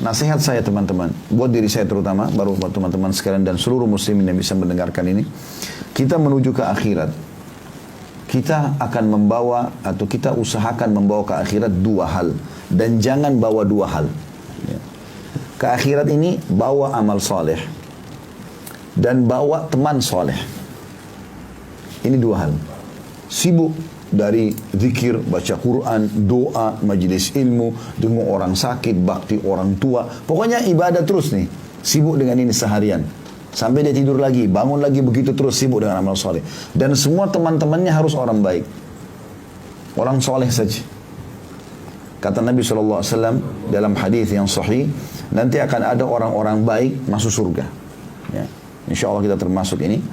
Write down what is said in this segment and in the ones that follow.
nasihat saya teman-teman, buat diri saya terutama, baru buat teman-teman sekalian dan seluruh muslimin yang bisa mendengarkan ini. Kita menuju ke akhirat. Kita akan membawa atau kita usahakan membawa ke akhirat dua hal. Dan jangan bawa dua hal. Ya. Ke akhirat ini bawa amal soleh. Dan bawa teman soleh. Ini dua hal. Sibuk dari zikir, baca Quran, doa, majelis ilmu, dengar orang sakit, bakti orang tua. Pokoknya ibadah terus nih. Sibuk dengan ini seharian. Sampai dia tidur lagi, bangun lagi, begitu terus sibuk dengan amal soleh. Dan semua teman-temannya harus orang baik. Orang soleh saja. Kata Nabi SAW dalam hadis yang sahih, nanti akan ada orang-orang baik masuk surga. Ya. Insya Allah kita termasuk ini.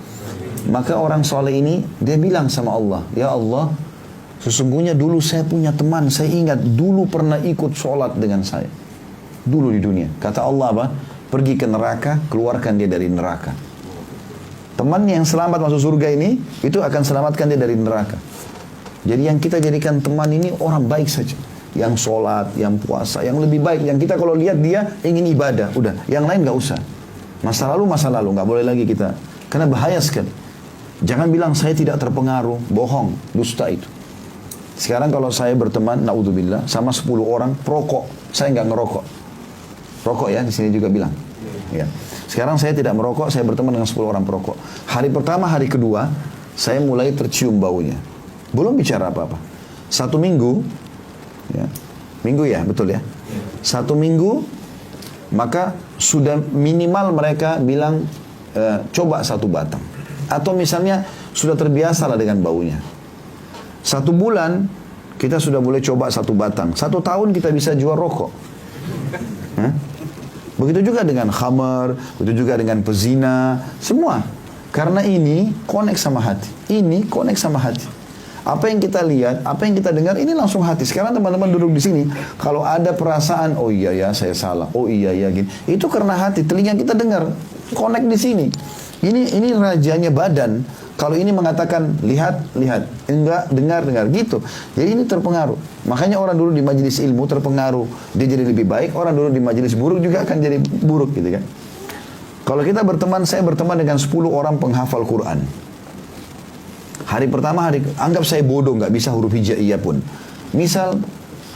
Maka orang soleh ini, dia bilang sama Allah, ya Allah, sesungguhnya dulu saya punya teman, saya ingat dulu pernah ikut sholat dengan saya. Dulu di dunia. Kata Allah apa? Pergi ke neraka, keluarkan dia dari neraka. Teman yang selamat masuk surga ini, itu akan selamatkan dia dari neraka. Jadi yang kita jadikan teman ini orang baik saja. Yang sholat, yang puasa, yang lebih baik. Yang kita kalau lihat dia ingin ibadah, udah. Yang lain gak usah. Masa lalu, gak boleh lagi kita. Karena bahaya sekali. Jangan bilang saya tidak terpengaruh, bohong, dusta itu. Sekarang kalau saya berteman, naudzubillah, sama 10 orang perokok, saya nggak ngerokok. Rokok ya, di sini juga bilang. Ya. Sekarang saya tidak merokok, saya berteman dengan 10 orang perokok. Hari pertama, hari kedua, saya mulai tercium baunya. Belum bicara apa-apa. 1 minggu, ya, minggu ya, betul ya. 1 minggu, maka sudah minimal mereka bilang, coba 1 batang. Atau misalnya sudah terbiasa lah dengan baunya. 1 bulan kita sudah boleh coba 1 batang. 1 tahun kita bisa jual rokok. Begitu juga dengan khamar, begitu juga dengan pezina, semua. Karena ini connect sama hati. Ini connect sama hati. Apa yang kita lihat, apa yang kita dengar, ini langsung hati. Sekarang teman-teman duduk di sini, kalau ada perasaan, oh iya ya saya salah, oh iya ya gini, itu karena hati. Telinga kita dengar, connect di sini. Ini rajanya badan. Kalau ini mengatakan lihat, enggak dengar gitu. Jadi ini terpengaruh. Makanya orang dulu di majelis ilmu terpengaruh, dia jadi lebih baik. Orang dulu di majelis buruk juga akan jadi buruk gitu kan. Kalau kita berteman, saya berteman dengan 10 orang penghafal Quran. Hari pertama, anggap saya bodoh, nggak bisa huruf hijaiyah pun. Misal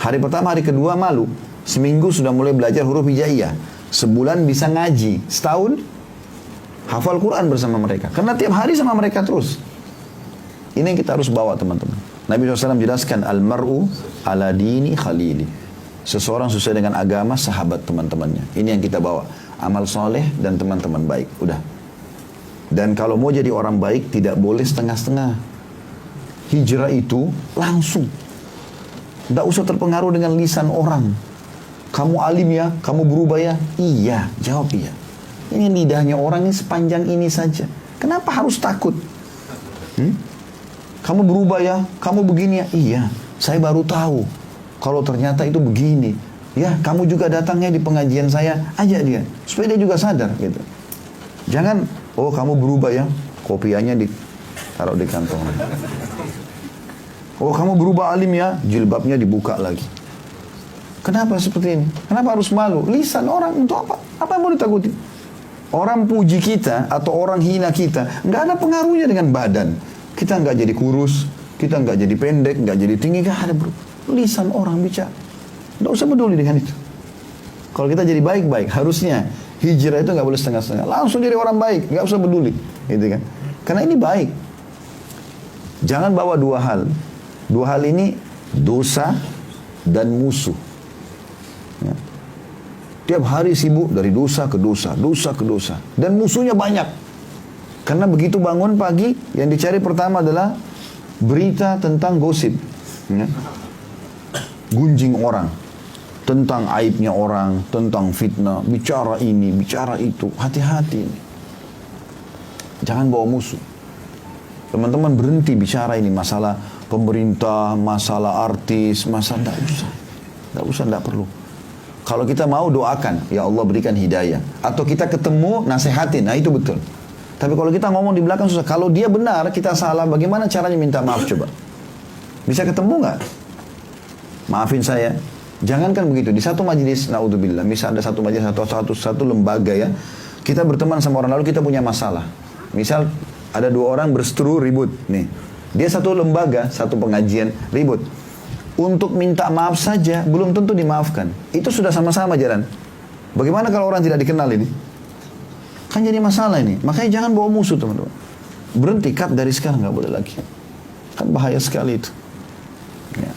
hari pertama, hari kedua malu. Seminggu sudah mulai belajar huruf hijaiyah. Sebulan bisa ngaji. Setahun hafal Quran bersama mereka. Karena tiap hari sama mereka terus. Ini yang kita harus bawa teman-teman. Nabi SAW jelaskan, Al-mar'u ala dini khalili. Seseorang sesuai dengan agama sahabat teman-temannya. Ini yang kita bawa. Amal soleh dan teman-teman baik. Udah. Dan kalau mau jadi orang baik, tidak boleh setengah-setengah. Hijrah itu langsung. Tidak usah terpengaruh dengan lisan orang. Kamu alim ya? Kamu berubah ya? Iya. Jawab iya. Ini lidahnya orang ini sepanjang ini saja. Kenapa harus takut? Kamu berubah ya? Kamu begini ya? Iya, saya baru tahu. Kalau ternyata itu begini. Ya, kamu juga datangnya di pengajian saya. Ajak dia. Supaya dia juga sadar gitu. Jangan, oh kamu berubah ya? Kopiannya ditaruh di kantong. Oh kamu berubah alim ya? Jilbabnya dibuka lagi. Kenapa seperti ini? Kenapa harus malu? Lisan orang untuk apa? Apa yang mau ditakuti? Orang puji kita atau orang hina kita, nggak ada pengaruhnya dengan badan. Kita nggak jadi kurus, kita nggak jadi pendek, nggak jadi tinggi, nggak ada bro. Lisan orang bicara, nggak usah peduli dengan itu. Kalau kita jadi baik-baik, harusnya hijrah itu nggak boleh setengah-setengah. Langsung jadi orang baik, nggak usah peduli, gitu kan? Karena ini baik. Jangan bawa 2 hal. 2 hal ini dosa dan musuh. Ya. Tiap hari sibuk dari dosa ke dosa, dosa ke dosa. Dan musuhnya banyak. Karena begitu bangun pagi, yang dicari pertama adalah berita tentang gosip. Ya. Gunjing orang. Tentang aibnya orang, tentang fitnah. Bicara ini, bicara itu. Hati-hati ini. Jangan bawa musuh. Teman-teman berhenti bicara ini. Masalah pemerintah, masalah artis, masalah. Tidak usah, tidak perlu. Kalau kita mau doakan, ya Allah berikan hidayah. Atau kita ketemu, nasehatin, nah itu betul. Tapi kalau kita ngomong di belakang susah. Kalau dia benar, kita salah, bagaimana caranya minta maaf coba? Bisa ketemu nggak? Maafin saya, Jangankan begitu, di satu majelis, naudzubillah, misal ada satu majelis satu lembaga ya, kita berteman sama orang lalu kita punya masalah. Misal ada dua orang berseteru ribut nih. Dia satu lembaga, satu pengajian ribut. Untuk minta maaf saja belum tentu dimaafkan. Itu sudah sama-sama jalan. Bagaimana kalau orang tidak dikenal ini? Kan jadi masalah ini. Makanya jangan bawa musuh teman-teman. Berhenti, cut dari sekarang, nggak boleh lagi. Kan bahaya sekali itu. Ya.